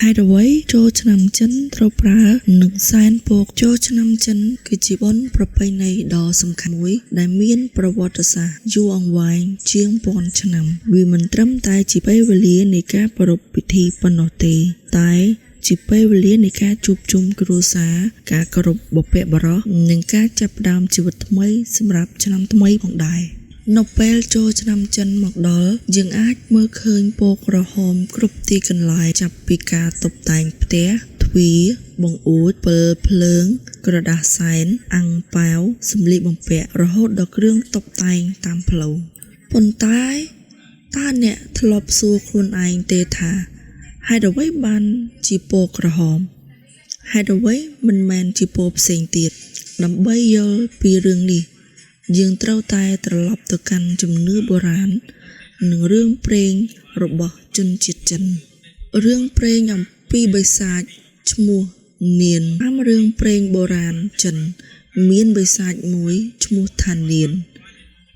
ហើយអ្វីចូលឆ្នាំចិនត្រូវប្រើនឹងសែនពកចូលឆ្នាំចិនគឺជាបុណ្យប្រពៃណីដ៏សំខាន់មួយដែលមានប្រវត្តិសាស្ត្រយូរអង្វែងជាងពាន់ឆ្នាំវាមិនត្រឹមតែជាពេលវេលានៃការប្រារព្ធពិធីប៉ុណ្ណោះទេតែជាពេលវេលានៃការជួបជុំគ្រួសារការគោរពបុព្វបុរសនិងការចាប់ផ្ដើមជីវិតថ្មីសម្រាប់ឆ្នាំថ្មីផងដែរនៅពេលចូលឆ្នាំចិនមកដល់យើងអាចមើលឃើញពណ៌ក្រហមគ្រប់ទីកន្លែងចាប់ពីការតុបតែងផ្ទះទ្វារបង្អួចពិលភ្លើងក្រដាសសែនអាំងប៉ាវសម្លៀកបំពាក់រហូតដល់គ្រឿងតុបតែងតាមផ្លូវប៉ុន្តែតើអ្នកធ្លាប់សួរខ្លួនឯងទេថាហេតុអ្វីបានជាពណ៌ក្រហមហេតុអ្វីមិនមែនជាពណ៌ផ្សេងទៀតដើម្បីយល់ពីរឿងនេះយើងត្រូវតែត្រឡប់ទៅកាន់ជំនឿបុរាណនិងរឿងព្រេងរបស់ជនជាតិចិនរឿងព្រេងអំពីបិសាចឈ្មោះនានតាមរឿងព្រេងបុរាណចិនមានបិសាចមួយឈ្មោះថានាន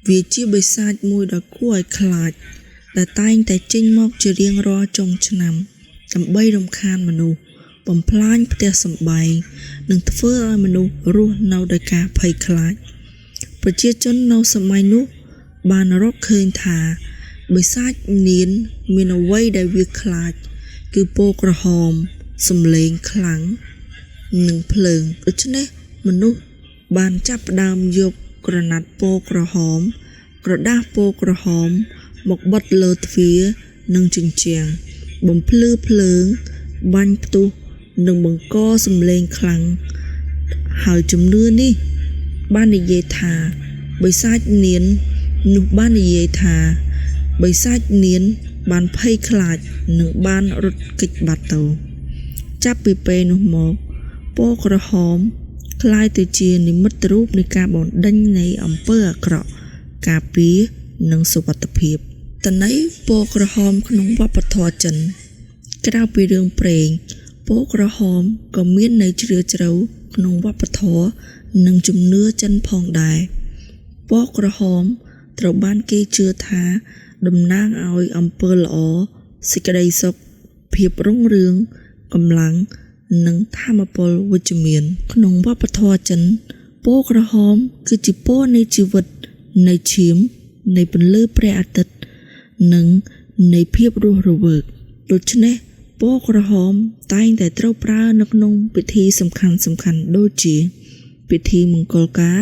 វាជាបិសាចមួយដ៏គួរឲ្យខ្លាចដែលតែងតែចេញមកជារៀងរាល់ចុងឆ្នាំដើម្បីរំខានមនុស្សបំផ្លាញផ្ទះសម្បែងនិងធ្វើឲ្យមនុស្សរស់នៅដោយការភ័យខ្លាចប្រជាជននៅសម័យនោះបានរកឃើញថាបិសាចនានមានអ្វីដែលវាខ្លាចគឺពណ៌ក្រហមសំឡេងខ្លាំងនិងភ្លើងដូច្នេះមនុស្សបានចាប់ផ្ដើមយកក្រណាត់ពណ៌ក្រហមក្រដាសពណ៌ក្រហមមកបិទលើទ្វារនិងជញ្ជាំងបំភ្លឺភ្លើងបាញ់ផ្ទុះនិងបង្កសំឡេងខ្លាំងហើយជំនឿនេះបាននិយាយថាបិសាចនាននោះបាននិយាយថាបិសាចនានបានភ័យខ្លាចនិងបានរត់គេចបាត់ទៅចាប់ពីពេលនោះមកពណ៌ក្រហមคล้ายទៅជានិមិត្តរូបនៃការបណ្ដេញនៃអំពើអាក្រក់ការពារនិងសុវត្ថិភាពតន័យពណ៌ក្រហមក្នុងវប្បធម៌ចិនក្រៅពីរឿងព្រេងពណ៌ក្រហមក៏មានន័យជ្រាលជ្រៅក្នុងវប្បធម៌និងជំនឿចិនផងដែរពណ៌ក្រហមត្រូវបានគេជឿថាតំណាងឲ្យអំពើល្អសេចក្តីសុខភាពរុងរឿងកម្លាំងនិងថាមពលវិជ្ជមានក្នុងវប្បធម៌ចិនពណ៌ក្រហមគឺជាពណ៌នៃជីវិតនៃឈាមនៃពន្លឺព្រះអាទិត្យនិងនៃភាពរស់រវើកដូច្នេះពណ៌ក្រហមតែងតែត្រូវប្រើនៅក្នុងពិធីសំខាន់ៗដូចជាពិធីមង្គលការ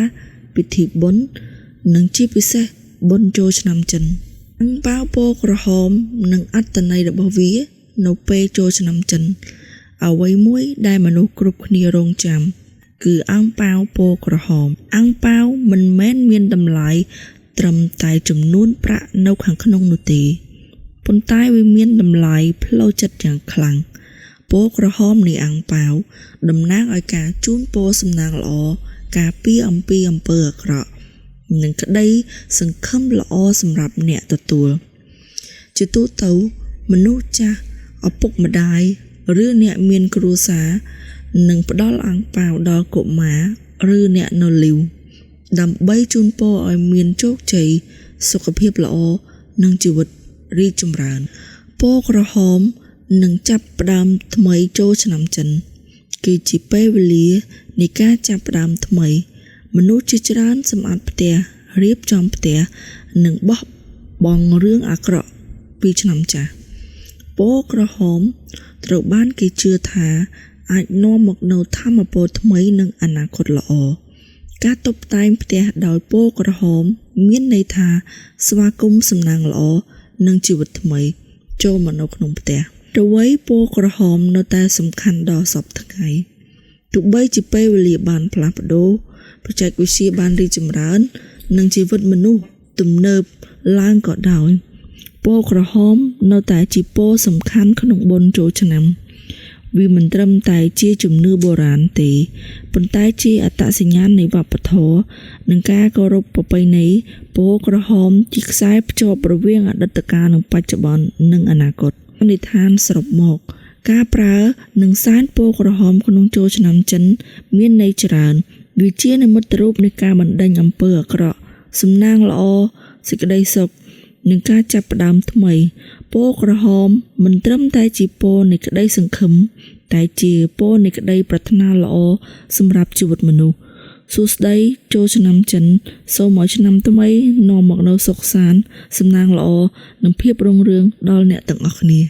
ពិធីបុណ្យនិងជាពិសេសបុណ្យចូលឆ្នាំចិនអាំងប៉ាវពណ៌ក្រហមនិងអត្ថន័យរបស់វានៅពេលចូលឆ្នាំចិនអ្វីមួយដែលមនុស្សគ្រប់គ្នារងចាំគឺអាំងប៉ាវពណ៌ក្រហមអាំងប៉ាវមិនមែនមានតម្លៃត្រឹមតែចំនួនប្រាក់នៅខាងក្នុងនោះទេប៉ុន្តែវាមានតម្លៃផ្លូវចិត្តយ៉ាងខ្លាំងពណ៌ក្រហមនៃអាំងប៉ាវតំណាងឲ្យការជូនពរសំណាងល្អការពារអំពីអំពើអាក្រក់និងក្តីសង្ឃឹមល្អសម្រាប់អ្នកទទួលជាទូទៅមនុស្សចាស់ឪពុកម្ដាយឬអ្នកមានគ្រួសារនឹងផ្ដល់អាំងប៉ាវដល់កុមារឬអ្នកនៅលីវដើម្បីជូនពរឲ្យមានជោគជ័យសុខភាពល្អនិងជីវិតរីកចម្រើនពណ៌ក្រហមនឹងចាប់ផ្ដើមថ្មីចូលឆ្នាំចិនគឺជាពេលវេលានៃការចាប់ផ្ដើមថ្មីមនុស្សជាច្រើនសម្អាតផ្ទះរៀបចំផ្ទះនិងបោះបង់រឿងអាក្រក់ពីឆ្នាំចាស់ពណ៌ក្រហមត្រូវបានគេជឿថាអាចនាំមកនូវថាមពលថ្មីនិងអនាគតល្អការតុបតែងផ្ទះដោយពណ៌ក្រហមមានន័យថាស្វាគមន៍សំណាងល្អនិងជីវិតថ្មីចូលមកនៅក្នុងផ្ទះអ្វីពណ៌ក្រហមនៅតែសំខាន់ដល់សពថ្ងៃទោះបីជាពេលវេលាបានផ្លាស់ប្ដូរបច្ចេកវិទ្យាបានរីកចម្រើននិងជីវិតមនុស្សទំនើបឡើងក៏ដោយពណ៌ក្រហមនៅតែជាពណ៌សំខាន់ក្នុងបុណ្យចូលឆ្នាំវាមិនត្រឹមតែជាជំនឿបុរាណទេប៉ុន្តែជាអត្តសញ្ញាណនៃវប្បធម៌និងការគោរពប្រពៃណីពណ៌ក្រហមជាខ្សែភ្ជាប់រវាងអតីតកាលនិងបច្ចុប្បន្ននិងអនាគតនិទ្ធានសរុបមកការប្រើនិងសែនពណ៌ក្រហមក្នុងចូលឆ្នាំចិនមានន័យច្រើនវាជានិមិត្តរូបនៃការបណ្ដេញអំពើអាក្រក់សំណាងល្អសេចក្តីសុខ នឹងការចាប់ផ្ដើមថ្មីពណ៌ក្រហមមិនត្រឹមតែជាពណ៌នៃក្តីសង្ឃឹមតែជាពណ៌នៃក្តីប្រាថ្នាល្អសម្រាប់ជីវិតមនុស្សសួស្តីចូលឆ្នាំចិនសូមឲ្យឆ្នាំថ្មីនាំមកនូវសុខសាន្តសំណាងល្អនិងភាពរុងរឿងដល់អ្នកទាំងអស់គ្នា